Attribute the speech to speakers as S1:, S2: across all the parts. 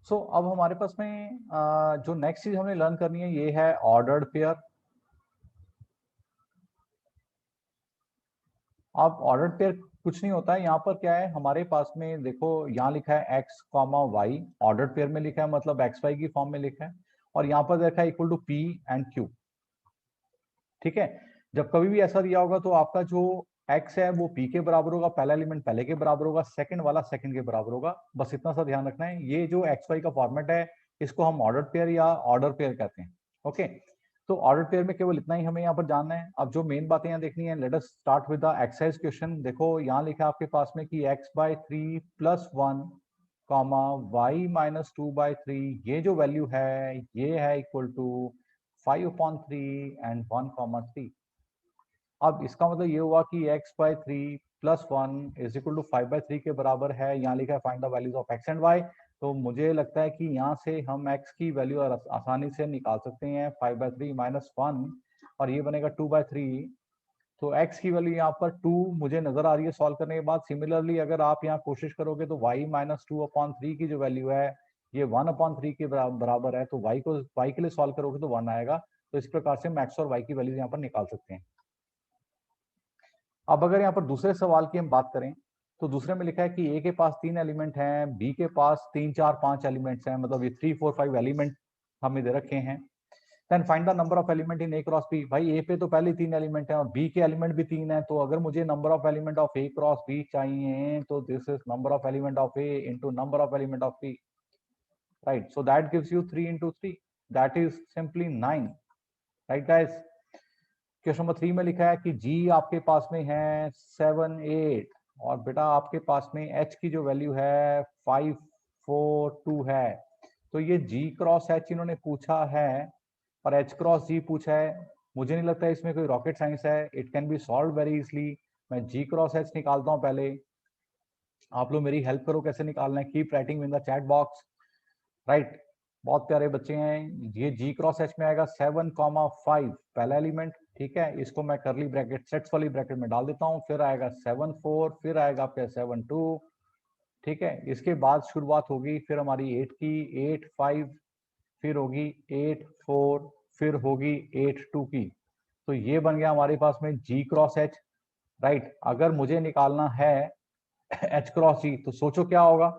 S1: अब हमारे पास में जो नेक्स्ट चीज हमें लर्न करनी है ये है ऑर्डर्ड पेयर। अब ऑर्डर्ड पेयर कुछ नहीं होता है, यहाँ पर क्या है हमारे पास में, देखो यहाँ लिखा है x comma y, ordered pair में लिखा है मतलब एक्स वाई की फॉर्म में लिखा है, और यहाँ पर देखा है equal to p and q. ठीक है, जब कभी भी ऐसा दिया होगा तो आपका जो x है वो p के बराबर होगा, पहला एलिमेंट पहले के बराबर होगा, सेकंड वाला सेकंड के बराबर होगा, बस इतना सा ध्यान रखना है। ये जो एक्स वाई का फॉर्मेट है इसको हम ऑर्डर पेयर या ऑर्डर पेयर कहते हैं। ओके, तो ऑर्डर पेयर में केवल इतना ही हमें यहाँ पर जानना है। अब जो मेन बातें यहाँ देखनी है, let us start with the exercise question. देखो यहाँ लिखा है आपके पास में कि x/3 + 1 कॉमा y-2/3, ये जो वैल्यू है ये है इक्वल टू 5/3 एंड 1,3। अब इसका मतलब ये हुआ कि x/3 + 1 इज इक्वल टू 5/3 के बराबर है। यहाँ लिखा है find the values of x and y, तो मुझे लगता है कि यहाँ से हम x की वैल्यू आसानी से निकाल सकते हैं, 5/3 - 1, और ये बनेगा 2/3। तो x की वैल्यू यहाँ पर 2 मुझे नजर आ रही है सॉल्व करने के बाद। सिमिलरली अगर आप यहाँ कोशिश करोगे तो y - 2/3 की जो वैल्यू है ये 1/3 के बराबर है, तो y के लिए सॉल्व करोगे तो 1 आएगा। तो इस प्रकार से हम x और y की वैल्यू यहाँ पर निकाल सकते हैं। अब अगर यहाँ पर दूसरे सवाल की हम बात करें तो दूसरे में लिखा है कि ए के पास 3 एलिमेंट हैं, बी के पास 3, 4, 5 एलिमेंट्स हैं, मतलब ये 3, 4, 5 एलिमेंट हमें दे रखे हैं। Then find the number of element in A cross B. भाई ए पे तो पहले 3 एलिमेंट हैं और बी के एलिमेंट भी 3 है, तो अगर मुझे number of element of A cross B चाहिए तो this is number of element of A into number of element of B, right? So that gives you 3 × 3, that is simply 9, right guys? Question number 3 में लिखा है कि जी आपके पास में है 7, 8, और बेटा आपके पास में एच की जो वैल्यू है 5, 4, 2 है। तो ये जी क्रॉस एच इन्होंने पूछा है और एच क्रॉस जी पूछा है। मुझे नहीं लगता इसमें कोई रॉकेट साइंस है, it can be solve very easily. मैं जी क्रॉस एच निकालता हूँ पहले, आप लोग मेरी हेल्प करो कैसे निकालना है। Keep writing in the chat box, right? बहुत प्यारे बच्चे हैं। ये जी क्रॉस एच में आएगा 7,5 पहला एलिमेंट, ठीक है, इसको मैं करली ब्रैकेट सेट्स वाली ब्रैकेट में डाल देता हूँ। फिर आएगा 7, 4, फिर आएगा आपका 7, 2, ठीक है। इसके बाद शुरुआत होगी फिर हमारी 8 की, 8, 5, फिर होगी 8, 4, फिर होगी 8, 2 की। तो ये बन गया हमारे पास में जी क्रॉस एच, राइट? अगर मुझे निकालना है एच क्रॉस जी तो सोचो क्या होगा।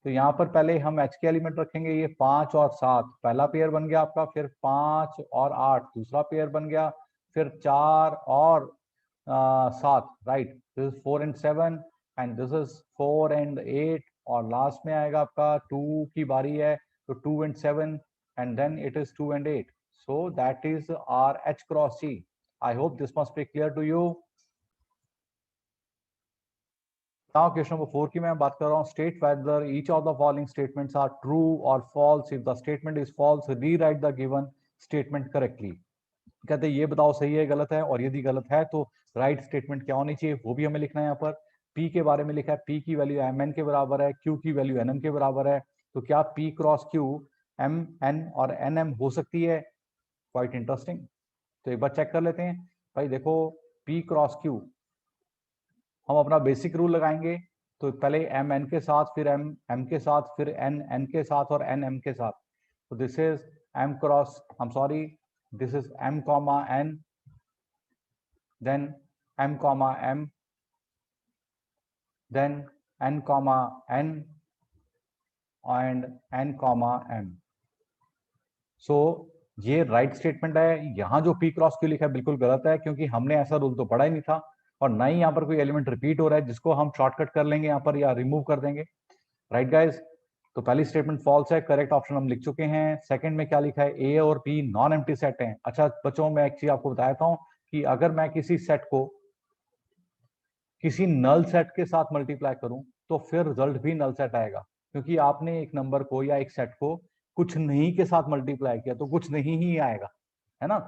S1: तो यहाँ पर पहले हम एच के एलिमेंट रखेंगे, ये 5 और 7 पहला पेयर बन गया आपका, फिर 5 और 8 दूसरा पेयर बन गया, फिर 4 और 7, right? This is 4 and 7 and this is 4 and 8, और लास्ट में आएगा आपका 2 की बारी है, तो 2 and 7 and then it is 2 and 8। So that is R H cross C. I hope this must be clear to you. Now question number 4 की मैं बात कर रहा हूँ। State whether each of the following statements are true or false. If the statement is false, rewrite the given statement correctly. कहते हैं ये बताओ सही है गलत है, और यदि गलत है तो राइट स्टेटमेंट क्या होनी चाहिए वो भी हमें लिखना है। यहाँ पर P के बारे में लिखा है, P की वैल्यू mn के बराबर है, Q की वैल्यू nm के बराबर है। तो क्या P क्रॉस Q mn और nm हो सकती है? Quite interesting. तो एक बार चेक कर लेते हैं। भाई देखो P क्रॉस Q, हम अपना बेसिक रूल लगाएंगे। तो पहले एम एन के साथ, फिर एम एम के साथ, फिर एन एन के साथ और एन एम के साथ। तो this is M cross, I am sorry, this is M comma N, then M comma M, then N comma N and N comma M. So ये राइट स्टेटमेंट है। यहाँ जो पी क्रॉस क्यू लिखा है बिल्कुल गलत है, क्योंकि हमने ऐसा रूल तो पढ़ा ही नहीं था, और ना ही यहाँ पर कोई एलिमेंट रिपीट हो रहा है जिसको हम शॉर्टकट कर लेंगे यहाँ पर या रिमूव कर देंगे, राइट गाइज? तो पहली स्टेटमेंट फॉल्स है, करेक्ट ऑप्शन हम लिख चुके हैं। सेकंड में क्या लिखा है, ए और बी नॉन एम्प्टी सेट हैं। अच्छा बच्चों, मैं एक चीज आपको बताता हूँ कि अगर मैं किसी सेट को किसी नल सेट के साथ मल्टीप्लाई करूं तो फिर रिजल्ट भी नल सेट आएगा, क्योंकि आपने एक नंबर को या एक सेट को कुछ नहीं के साथ मल्टीप्लाई किया तो कुछ नहीं ही आएगा, है ना?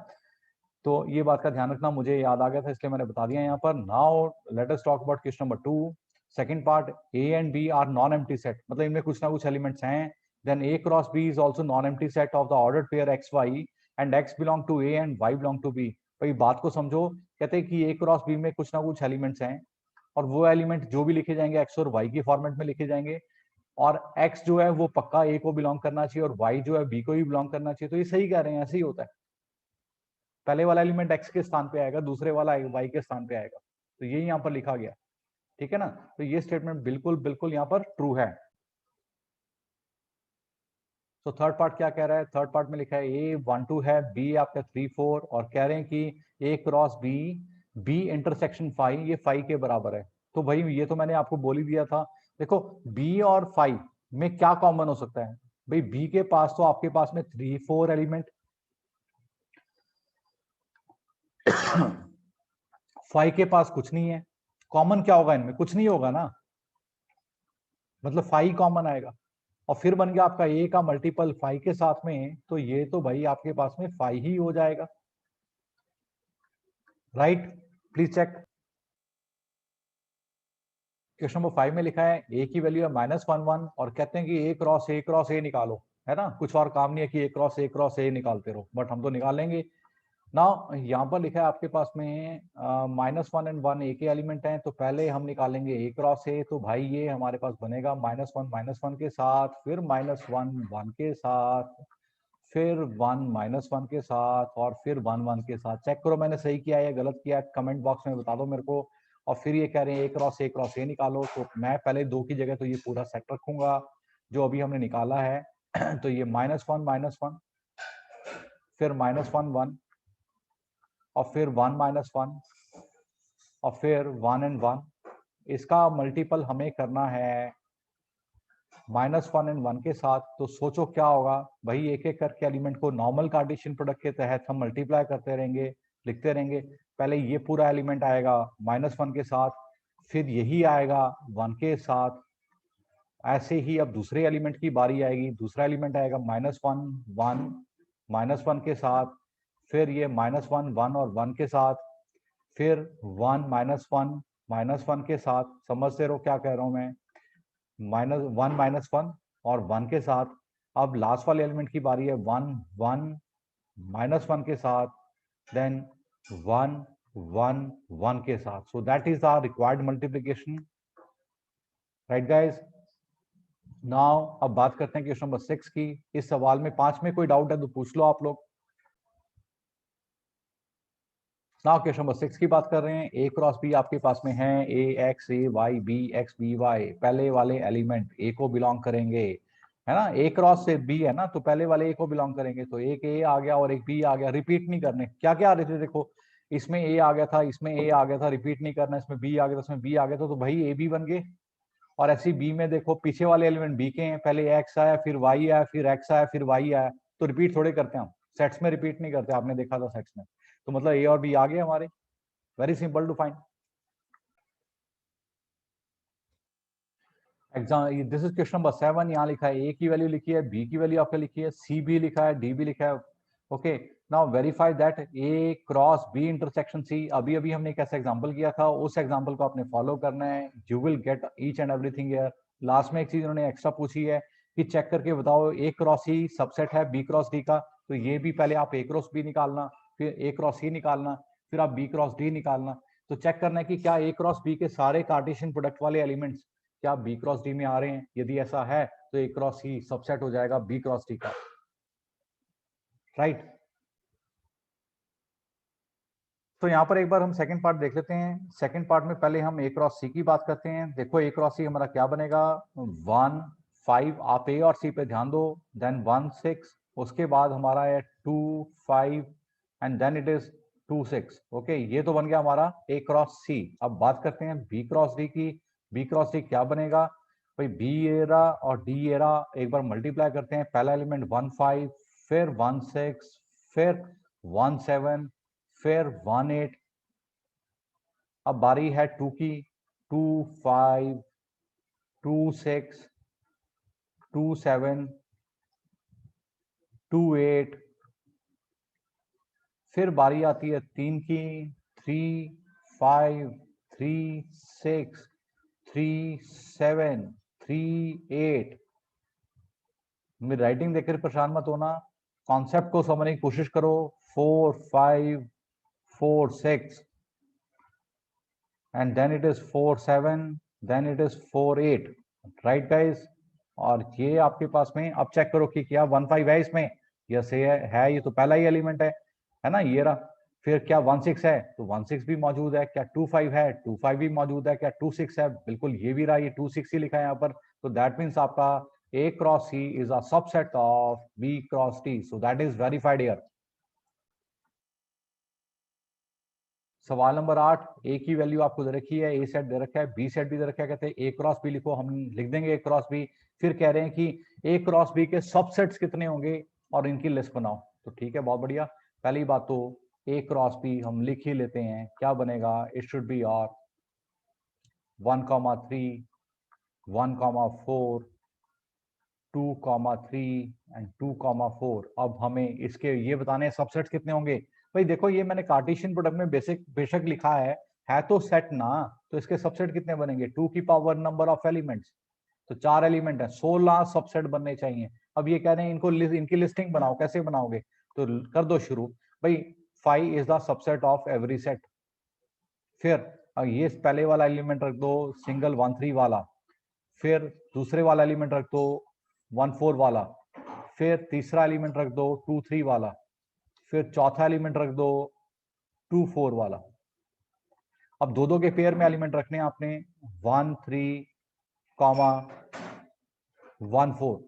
S1: तो ये बात का ध्यान रखना, मुझे याद आ गया था इसलिए मैंने बता दिया यहाँ पर। Now let us talk about question number 2। Second part, A and B are non empty set, मतलब इनमें कुछ ना कुछ एलिमेंट्स हैं। Then A cross B is also non empty set of the ordered pair X Y and X belong to A and Y belong to B. भाई बात को समझो, कहते हैं कि ए क्रॉस बी में कुछ ना कुछ एलिमेंट्स हैं, और वो एलिमेंट जो भी लिखे जाएंगे एक्स और वाई के फॉर्मेट में लिखे जाएंगे, और x जो है वो पक्का a को बिलोंग करना चाहिए और y जो है b को भी बिलोंग करना चाहिए। तो ये सही कह रहे हैं, ऐसे ही होता है। पहले वाला एलिमेंट x के स्थान पे आएगा, दूसरे वाला y के स्थान पे आएगा। तो ये यहाँ पर लिखा गया, ठीक है ना। तो ये स्टेटमेंट बिल्कुल बिल्कुल यहाँ पर ट्रू है। तो थर्ड पार्ट क्या कह रहा है? थर्ड पार्ट में लिखा है ए 1 2 है, बी आपका 3 4, और कह रहे हैं कि A cross B, B intersection five, ये फाइव के बराबर है। तो भाई ये तो मैंने आपको बोल ही दिया था। देखो बी और फाइव में क्या कॉमन हो सकता है? भाई बी के पास तो आपके पास में 3 4 एलिमेंट, फाइव के पास कुछ नहीं है। कॉमन क्या होगा इनमें? कुछ नहीं होगा ना, मतलब फाइव कॉमन आएगा। और फिर बन गया आपका ए का मल्टीपल फाइव के साथ में, तो ये तो भाई आपके पास में फाइव ही हो जाएगा, right. Please check. Question number 5 में लिखा है ए की वैल्यू है -1 1 और कहते हैं कि ए क्रॉस ए निकालो, है ना। कुछ और काम नहीं है कि ए क्रॉस ए निकालते रहो, बट हम तो निकालेंगे ना। यहाँ पर लिखा है आपके पास में -1 एंड 1 ए के एलिमेंट हैं, तो पहले हम निकालेंगे ए क्रॉस ए। तो भाई ये हमारे पास बनेगा -1 के साथ, फिर -1 1 के साथ, फिर 1 -1 के साथ, और फिर 1 1 के साथ। चेक करो मैंने सही किया है गलत किया है, कमेंट बॉक्स में बता दो मेरे को। और फिर ये कह रहे हैं ए क्रॉस ए निकालो, तो मैं पहले 2 की जगह तो ये पूरा सेट रखूंगा जो अभी हमने निकाला है। तो ये -1 फिर -1 1 और फिर 1 -1 और फिर 1 एंड 1, इसका मल्टीपल हमें करना है -1 एंड 1 के साथ। तो सोचो क्या होगा भाई, एक एक करके एलिमेंट को नॉर्मल कार्टेशियन प्रोडक्ट के तहत हम मल्टीप्लाई करते रहेंगे, लिखते रहेंगे। पहले ये पूरा एलिमेंट आएगा -1 के साथ, फिर यही आएगा 1 के साथ। ऐसे ही अब दूसरे एलिमेंट की बारी आएगी, दूसरा एलिमेंट आएगा -1 1 -1 के साथ, फिर ये -1 1 और 1 के साथ, फिर 1 -1 के साथ। समझते रहो क्या कह रहा हूं मैं, -1 और 1 के साथ। अब लास्ट वाले एलिमेंट की बारी है 1 1 -1 के साथ, देन 1 1 1 के साथ। So that is our required multiplication, right guys. Now अब बात करते हैं क्वेश्चन नंबर 6 की। इस सवाल में 5 में कोई डाउट है तो पूछ लो आप लोग। नाउ क्वेश्चन नंबर 6 की बात कर रहे हैं। ए क्रॉस बी आपके पास में है, A X A Y B X B Y. पहले वाले एलिमेंट ए को बिलोंग करेंगे, है ना। ए क्रॉस से बी है ना, तो पहले वाले ए को बिलोंग करेंगे। तो एक ए आ गया और एक बी आ गया, रिपीट नहीं करने। क्या क्या आ रहे थे देखो, इसमें ए आ गया था, इसमें ए आ गया था, रिपीट नहीं करना। इसमें बी आ गया था, इसमें बी आ गया था, तो भाई ए बी बन गए। और ऐसी बी में देखो पीछे वाले एलिमेंट बी के हैं, पहले एक्स आया फिर वाई आया फिर एक्स आया फिर वाई आया। तो रिपीट थोड़े करते हैं हम, सेट्स में रिपीट नहीं करते, आपने देखा था सेट्स में। तो मतलब ए और बी आ गए हमारे, very simple to find. Exam this is question number 7। यहाँ लिखा है ए की वैल्यू लिखी है, बी की वैल्यू आपने लिखी है, सी भी लिखा है, डी भी लिखा है। Okay, now verify that A cross B intersection C. अभी अभी हमने एक ऐसा एग्जांपल किया था, उस एग्जांपल को आपने फॉलो करना है। You will get each and everything here. Last में एक चीज उन्होंने एक्स्ट्रा पूछी है कि चेक करके बताओ ए क्रॉस सी सबसेट है बी क्रॉस डी का। तो ये भी पहले आप ए क्रॉस बी निकालना, फिर ए क्रॉस सी निकालना, फिर आप बी क्रॉस डी निकालना। तो चेक करना है कि क्या ए क्रॉस बी के सारे कार्टेशियन प्रोडक्ट वाले एलिमेंट्स क्या बी क्रॉस डी में आ रहे हैं। यदि ऐसा है तो ए क्रॉस सी सबसेट हो जाएगा बी क्रॉस डी का, राइट। तो यहाँ पर एक बार हम सेकंड पार्ट देख लेते हैं। सेकंड पार्ट में पहले हम ए क्रॉस सी की बात करते हैं। देखो ए क्रॉस सी हमारा क्या बनेगा, 1 5। आप ए और सी पे ध्यान दो, देन 1 6, उसके बाद हमारा है 2 5 and then it is 2 6। Okay, ये तो बन गया हमारा ए क्रॉस सी। अब बात करते हैं बी क्रॉस डी की। बी क्रॉस डी क्या बनेगा भाई, बी एरा और डी एरा एक बार मल्टीप्लाई करते हैं। पहला एलिमेंट 1 5, फिर 1 6, फिर 1 7, फिर 1 8। अब बारी है 2 की, 2 5 2 6 2 7 2 8। फिर बारी आती है 3 की, 3 5 3 6 3 7 3 8। मेरी राइटिंग देखकर परेशान मत होना, कॉन्सेप्ट को समझने की कोशिश करो। 4 5 4 6 and then it is 4 7, then it is 4 8, right guys। और ये आपके पास में, अब चेक करो कि क्या 15 है इसमें, यस है, ये तो पहला ही एलिमेंट है ना, ये रहा। फिर क्या 16 है, तो 16 भी मौजूद है। क्या 25 है, 25 भी मौजूद है। क्या 26 है, बिल्कुल ये भी रहा, ये 26 ही लिखा है यहाँ पर। तो दैट मीन्स आपका A cross C is a subset of B cross T, so that is verified here. सवाल नंबर 8, ए की वैल्यू आपको दे रखी है, ए सेट दे रखा है, बी सेट भी दे रखा है, कहते हैं ए क्रॉस बी लिखो, हम लिख देंगे ए क्रॉस बी। फिर कह रहे हैं कि ए क्रॉस बी के सबसेट्स कितने होंगे और इनकी लिस्ट बनाओ। तो ठीक है, बहुत बढ़िया। पहली बात तो ए क्रॉस बी हम लिख ही लेते हैं, क्या बनेगा, इट शुड बी और 1,3, 1,4, 2,3 एंड 2,4। अब हमें इसके ये बताने हैं सबसेट्स कितने होंगे। भाई देखो, ये मैंने कार्टेशियन प्रोडक्ट में बेशक लिखा है तो सेट ना, तो इसके सबसेट कितने बनेंगे, 2 की पावर नंबर ऑफ एलिमेंट्स, तो 4 एलिमेंट है, 16 सबसेट बनने चाहिए। अब ये कह रहे हैं इनकी लिस्टिंग बनाओ, कैसे बनाओगे, तो कर दो शुरू। भाई 5 is the subset of every set. फिर ये पहले वाला एलिमेंट रख दो सिंगल 1,3 वाला, फिर दूसरे वाला एलिमेंट रख दो 1,4 वाला, फिर तीसरा एलिमेंट रख दो 2,3 वाला, फिर चौथा एलिमेंट रख दो 2,4 वाला। अब दो दो के पेयर में एलिमेंट रखने हैं आपने, 1,3, 1,4,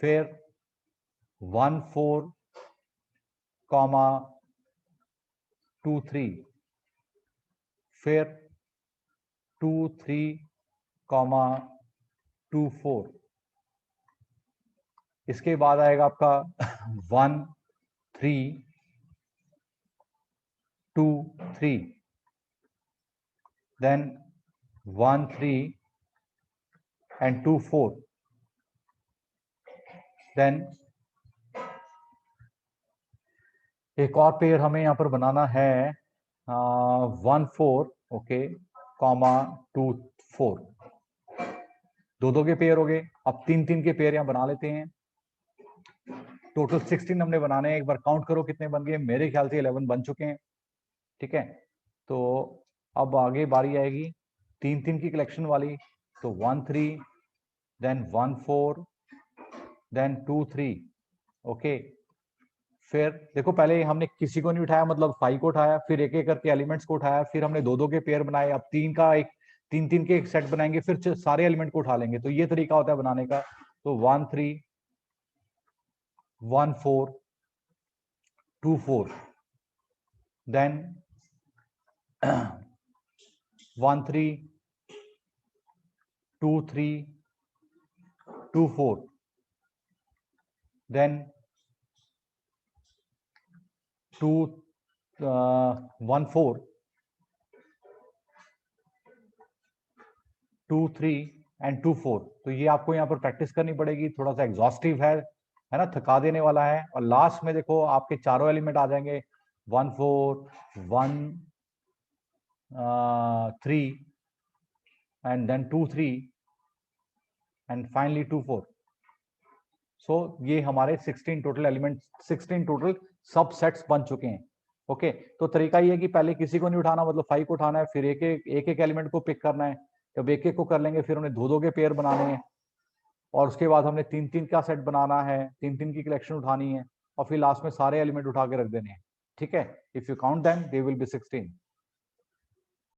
S1: फिर 1,4, 2,3, फिर 2,3, 2,4। इसके बाद आएगा आपका 1,3, 2,3, देन 1,3 and 2,4, देन एक और पेयर हमें यहाँ पर बनाना है 1,4, ओके, 2,4। दो दो के पेयर हो गए। अब 3-3 के पेयर यहाँ बना लेते हैं। टोटल 16 हमने बनाने हैं, एक बार काउंट करो कितने बन गए, मेरे ख्याल से 11 बन चुके हैं। ठीक है, तो अब आगे बारी आएगी 3-3 की कलेक्शन वाली, तो 1,3, देन 1,4, देन 2,3, ओके। फिर देखो, पहले हमने किसी को नहीं उठाया, मतलब 5 को उठाया, फिर एक एक करके एलिमेंट्स को उठाया, फिर हमने दो दो के पेयर बनाए। अब 3 के एक सेट बनाएंगे, फिर सारे एलिमेंट को उठा लेंगे। तो ये तरीका होता है बनाने का। तो 1,3, 1,4, 2,4, देन 1,3, 2,3, 2,4, देन 1,4, 2,3 एंड 2,4। तो ये आपको यहाँ पर प्रैक्टिस करनी पड़ेगी, थोड़ा सा एग्जॉस्टिव है ना, थका देने वाला है। और लास्ट में देखो आपके चारों एलिमेंट आ जाएंगे, 1,4, 1,3 एंड देन 2,3 एंड फाइनली 2,4। सो ये हमारे 16 टोटल एलिमेंट, 16 टोटल सब सेट्स बन चुके हैं। ओके, तो तरीका ये है कि पहले किसी को नहीं उठाना, मतलब 5 को उठाना है, फिर एक एक एलिमेंट को पिक करना है। जब एक एक को कर लेंगे, फिर उन्हें दो दो के पेयर बनाने हैं, और उसके बाद हमने 3-3 का सेट बनाना है, 3-3 की कलेक्शन उठानी है, और फिर लास्ट में सारे एलिमेंट उठा के रख देने हैं। ठीक है, if you count them they will be 16।